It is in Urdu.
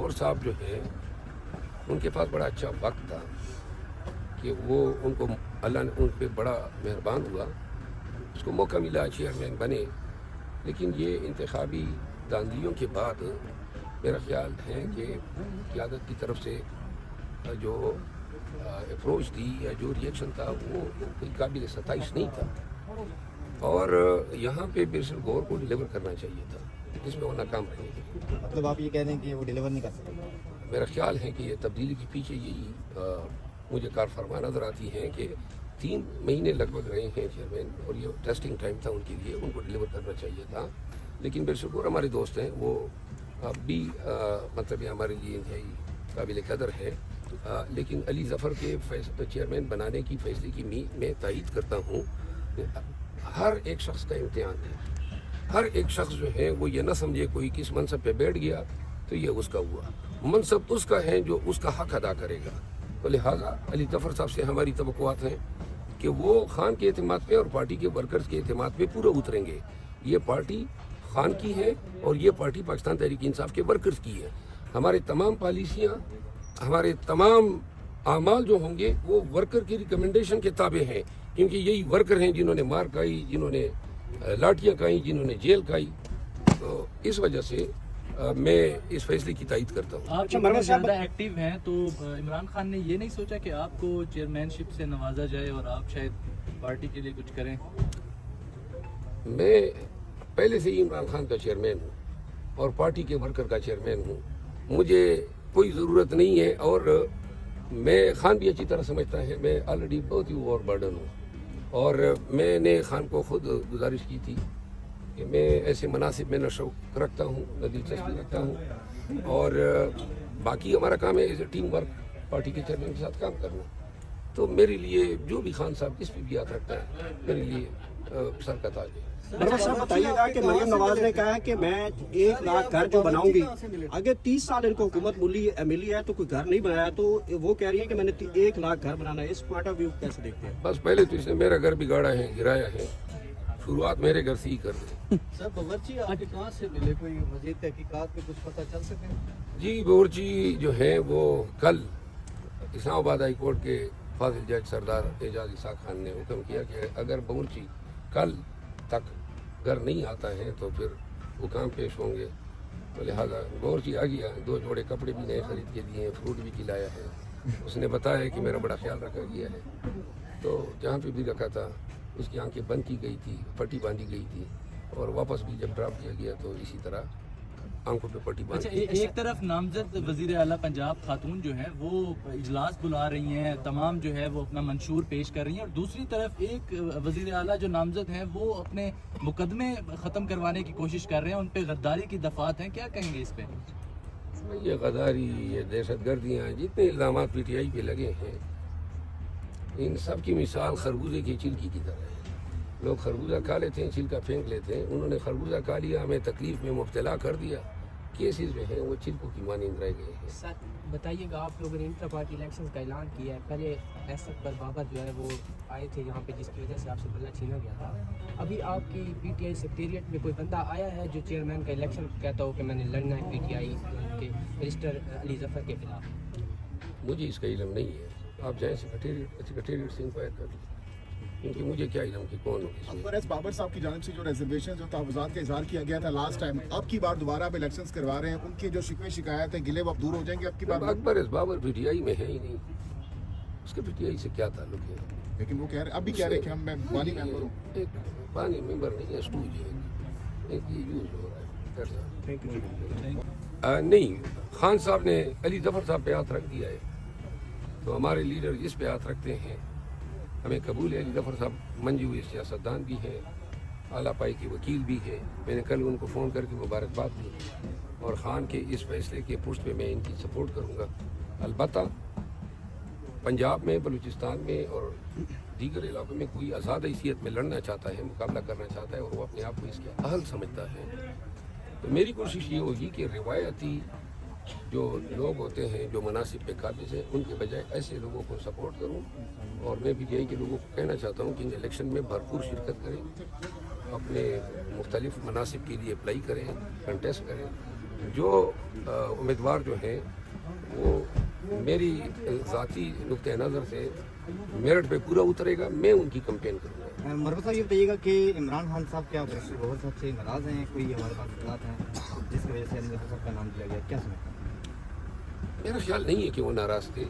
ظفر صاحب جو ہیں ان کے پاس بڑا اچھا وقت تھا کہ وہ ان کو اللہ نے ان پہ بڑا مہربان ہوا، اس کو موقع ملا چیئرمین بنے، لیکن یہ انتخابی داندلیوں کے بعد میرا خیال ہے کہ قیادت کی طرف سے جو اپروچ تھی یا جو ریئیکشن تھا وہ کوئی قابل ستائش نہیں تھا، اور یہاں پہ بیشر غور کو ڈیلیور کرنا چاہیے تھا، جس میں وہ ناکام رہے ہیں۔ مطلب آپ یہ کہہ رہے ہیں کہ وہ ڈیلیور نہیں کر سکتے؟ میرا خیال ہے کہ یہ تبدیلی کے پیچھے یہی مجھے کار فرما نظر آتی ہے کہ 3 مہینے لگ بھگ رہے ہیں چیئرمین، اور یہ ٹیسٹنگ ٹائم تھا ان کے لیے، ان کو ڈیلیور کرنا چاہیے تھا، لیکن بالشکر ہمارے دوست ہیں، وہ اب بھی مطلب یہ ہمارے لیے انتہائی قابل قدر ہے، لیکن علی ظفر کے چیئرمین بنانے کی فیصلے کی میں تائید کرتا ہوں۔ ہر ایک شخص کا امتحان ہے، ہر ایک شخص جو ہے وہ یہ نہ سمجھے کوئی کس منصب پہ بیٹھ گیا تو یہ اس کا ہوا، منصب اس کا ہے جو اس کا حق ادا کرے گا، تو لہٰذا علی ظفر صاحب سے ہماری توقعات ہیں کہ وہ خان کے اعتماد پہ اور پارٹی کے ورکرز کے اعتماد پہ پورا اتریں گے۔ یہ پارٹی خان کی ہے اور یہ پارٹی پاکستان تحریک انصاف کے ورکرز کی ہے۔ ہمارے تمام پالیسیاں، ہمارے تمام اعمال جو ہوں گے وہ ورکر کی ریکمنڈیشن کے تابع ہیں، کیونکہ یہی ورکر ہیں جنہوں نے مار کھائی، جنہوں نے لاٹیاں کھائیں، جنہوں نے جیل کھائی، تو اس وجہ سے میں اس فیصلے کی تائید کرتا ہوں۔ آپ اتنے زیادہ ایکٹیو ہیں تو عمران خان نے یہ نہیں سوچا کہ آپ کو چیئرمین شپ سے نوازا جائے اور آپ شاید پارٹی کے لیے کچھ کریں؟ میں پہلے سے ہی عمران خان کا چیئرمین ہوں اور پارٹی کے ورکر کا چیئرمین ہوں، مجھے کوئی ضرورت نہیں ہے، اور میں خان بھی اچھی طرح سمجھتا ہے میں آلریڈی بہت ہی اوور برڈن ہوں، اور میں نے خان کو خود گزارش کی تھی کہ میں ایسے مناسب میں نہ شوق رکھتا ہوں نہ دلچسپی رکھتا ہوں، اور باقی ہمارا کام ہے as a team work party کے چیئرمین کے ساتھ کام کرنا، تو میرے لیے جو بھی خان صاحب جس پہ بھی ہاتھ رکھتا ہے میرے لیے سر کا تاج ہے۔ مرحبا صاحب بتائیے گا کہ مریم نواز نے کہا ہے کہ میں 1 لاکھ گھر جو بناؤں گی، اگر 30 سال ان کو حکومت ملی ہے تو کوئی گھر نہیں بنایا، تو وہ کہہ رہی ہے کہ میں نے 1 لاکھ گھر بنانا ہے، اس پوائنٹ آف ویو کیسے دیکھتے ہیں؟ بس پہلے تو اس نے میرا گھر بگاڑا ہے، گرایا ہے، شروعات میرے گھر سے ہی کر دیں۔ سر باورچی آپ کہاں سے ملے، کوئی مزید تحقیقات میں کچھ پتہ چل سکے؟ جی باورچی جو ہے وہ کل اسلام آباد ہائی کورٹ کے فاضل جج سردار اعجاز اسحاق خان نے حکم کیا کہ اگر باورچی کل تک گھر نہیں آتا ہے تو پھر حکام پیش ہوں گے، تو لہٰذا باورچی آ گیا، 2 جوڑے کپڑے بھی نئے خرید کے دیے ہیں، فروٹ بھی کھلایا ہے، اس نے بتایا کہ میرا بڑا خیال رکھا گیا ہے، تو جہاں پہ بھی رکھا تھا اس کی آنکھیں بند کی گئی تھی، پٹی باندھی گئی تھی، اور واپس بھی جب ڈراپ کیا گیا تو اسی طرح آنکھوں پہ پٹی باندھ اچھا، ایک طرف نامزد وزیر اعلیٰ پنجاب خاتون جو ہیں وہ اجلاس بلا رہی ہیں، تمام جو ہے وہ اپنا منشور پیش کر رہی ہیں، اور دوسری طرف ایک وزیر اعلیٰ جو نامزد ہیں وہ اپنے مقدمے ختم کروانے کی کوشش کر رہے ہیں، ان پہ غداری کی دفعات ہیں، کیا کہیں گے اس پہ؟ یہ غداری، یہ دہشت گردیاں، جتنے الزامات پی ٹی آئی پہ لگے ہیں، ان سب کی مثال خربوزے کی چھلکی کی طرح ہے۔ لوگ خربوزہ کھا لیتے ہیں، چھلکا پھینک لیتے ہیں، انہوں نے خربوزہ کھا لیا، ہمیں تکلیف میں مبتلا کر دیا، کیسز جو ہیں وہ چھلکوں کی مانند رہ گئے ہیں۔ سر بتائیے گا، آپ لوگوں نے انٹر پارٹی الیکشنز کا اعلان کیا ہے، پہلے ایس اکبر بابر جو ہے وہ آئے تھے یہاں پہ جس کی وجہ سے آپ سے بلہ چھینا گیا تھا، ابھی آپ کی پی ٹی آئی سیکریٹریٹ میں کوئی بندہ آیا ہے جو چیئرمین کا الیکشن کہتا ہو کہ میں نے لڑنا ہے پی ٹی آئی کے منسٹر علی ظفر کے خلاف؟ مجھے اس کا علم نہیں ہے، آپ جائیں سیکریٹریٹ سے انکوائر کر لیں، کیونکہ مجھے کیا علم کہ کون اس میں۔ اکبر ایس بابر صاحب کی جانب سے جو ریزرویشن جو تحفظات کا اظہار کیا گیا تھا لاسٹ ٹائم، اب کی بار دوبارہ اب الیکشنز کروا رہے ہیں، ان کی جو شکوے شکایت ہیں گلے وہ اب دور ہو جائیں گے اب کی بار؟ اکبر اس بابر پی ٹی آئی میں ہے ہی نہیں، اس کے پی ٹی آئی سے کیا تعلق ہے؟ لیکن وہ کہہ رہے اب بھی کہہ رہے کہ میں بانی ممبر ہوں۔ ایک بانی ممبر نہیں ہے، اسٹوج ہے، ایک یہ یوز ہو رہا ہے۔ نہیں، خان صاحب نے علی ظفر صاحب پہ ہاتھ رکھ دیا ہے، تو ہمارے لیڈر جس پہ ہاتھ رکھتے ہیں ہمیں قبول ہے۔ علی ظفر صاحب منجوئے سیاستدان بھی ہیں، اعلیٰ پائی کے وکیل بھی ہیں، میں نے کل ان کو فون کر کے مبارکباد دی، اور خان کے اس فیصلے کے پشت پہ میں ان کی سپورٹ کروں گا۔ البتہ پنجاب میں، بلوچستان میں اور دیگر علاقوں میں کوئی آزاد حیثیت میں لڑنا چاہتا ہے، مقابلہ کرنا چاہتا ہے، اور وہ اپنے آپ کو اس کے اہل سمجھتا ہے، تو میری کوشش یہ ہوگی کہ روایتی جو لوگ ہوتے ہیں جو مناسب پہ قابض ہیں ان کے بجائے ایسے لوگوں کو سپورٹ کروں، اور میں پی ٹی آئی کے لوگوں کو کہنا چاہتا ہوں کہ ان الیکشن میں بھرپور شرکت کریں، اپنے مختلف مناصب کے لیے اپلائی کریں، کنٹیسٹ کریں، جو امیدوار جو ہیں وہ میری ذاتی نقطۂ نظر سے میرٹ پہ پورا اترے گا، میں ان کی کمپین کروں گا۔ مربوط صاحب یہ بتائیے گا کہ عمران خان صاحب کیا بہت صاحب سے ناراض ہیں، کوئی ہمارے پاس اطلاعات ہیں جس کی وجہ سے مربوط صاحب کا نام دیا گیا، کیا سمجھتے ہیں؟ میرا خیال نہیں ہے کہ وہ ناراض تھے،